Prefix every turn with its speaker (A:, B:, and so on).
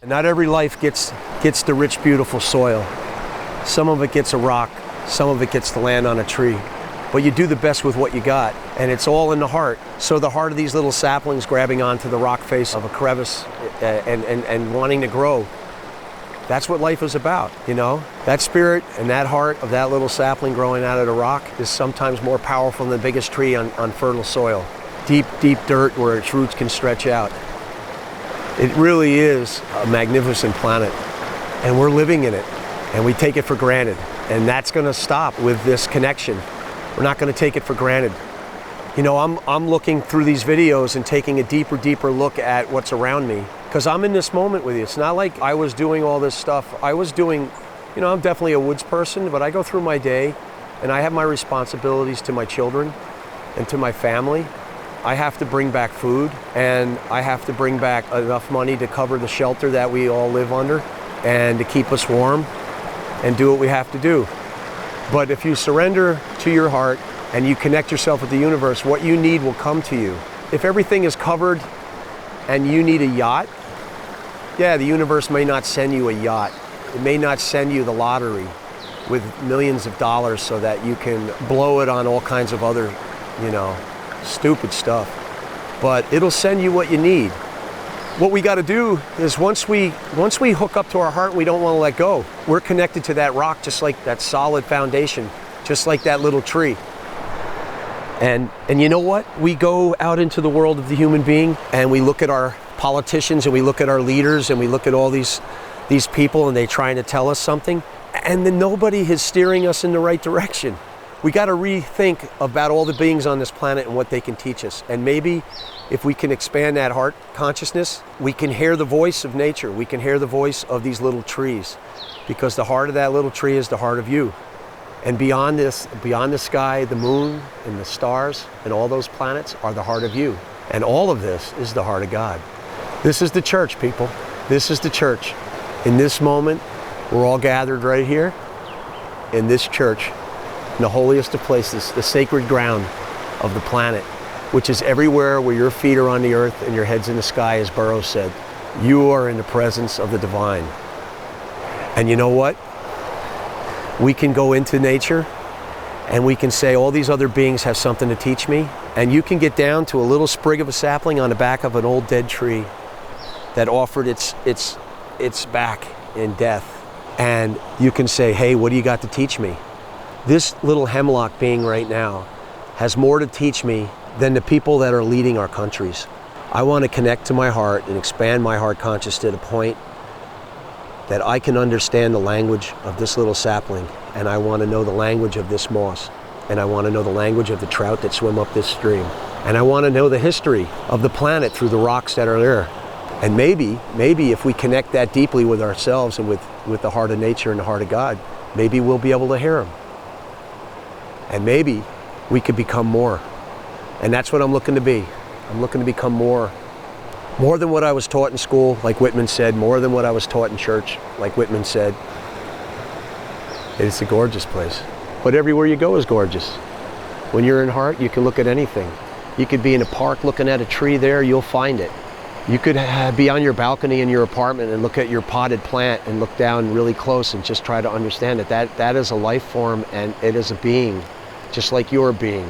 A: Not every life gets the rich, beautiful soil. Some of it gets a rock, some of it gets to land on a tree. But you do the best with what you got, and it's all in the heart. So the heart of these little saplings grabbing onto the rock face of a crevice and wanting to grow, that's what life is about, you know? That spirit and that heart of that little sapling growing out of the rock is sometimes more powerful than the biggest tree on fertile soil. Deep, deep dirt where its roots can stretch out. It really is a magnificent planet, and we're living in it, and we take it for granted. And that's gonna stop with this connection. We're not gonna take it for granted. You know, I'm looking through these videos and taking a deeper look at what's around me, because I'm in this moment with you. It's not like I was doing all this stuff. I was doing, you know, I'm definitely a woods person, but I go through my day and I have my responsibilities to my children and to my family. I have to bring back food, and I have to bring back enough money to cover the shelter that we all live under and to keep us warm and do what we have to do. But if you surrender to your heart and you connect yourself with the universe, what you need will come to you. If everything is covered and you need a yacht, yeah, the universe may not send you a yacht. It may not send you the lottery with millions of dollars so that you can blow it on all kinds of other, you know, stupid stuff. But it'll send you what you need. What we got to do is once we hook up to our heart, we don't want to let go. We're connected to that rock, just like that solid foundation, just like that little tree. And you know what? We go out into the world of the human being and we look at our politicians and we look at our leaders and we look at all these people and they're trying to tell us something, and then nobody is steering us in the right direction. We got to rethink about all the beings on this planet and what they can teach us. And maybe if we can expand that heart consciousness, we can hear the voice of nature. We can hear the voice of these little trees, because the heart of that little tree is the heart of you. And beyond this, beyond the sky, the moon and the stars and all those planets are the heart of you. And all of this is the heart of God. This is the church, people. This is the church. In this moment, we're all gathered right here in this church, in the holiest of places, the sacred ground of the planet, which is everywhere where your feet are on the earth and your head's in the sky, as Burroughs said. You are in the presence of the divine. And you know what? We can go into nature and we can say all these other beings have something to teach me, and you can get down to a little sprig of a sapling on the back of an old dead tree that offered its back in death, and you can say, hey, what do you got to teach me? This little hemlock being right now has more to teach me than the people that are leading our countries. I want to connect to my heart and expand my heart conscious to the point that I can understand the language of this little sapling, and I want to know the language of this moss, and I want to know the language of the trout that swim up this stream, and I want to know the history of the planet through the rocks that are there. And maybe if we connect that deeply with ourselves and with the heart of nature and the heart of God, maybe we'll be able to hear Him. And maybe we could become more. And that's what I'm looking to be. I'm looking to become more than what I was taught in school, like Whitman said, more than what I was taught in church, like Whitman said. It's a gorgeous place. But everywhere you go is gorgeous. When you're in heart, you can look at anything. You could be in a park looking at a tree there, you'll find it. You could be on your balcony in your apartment and look at your potted plant and look down really close and just try to understand it. That is a life form, and it is a being, just like you're a being.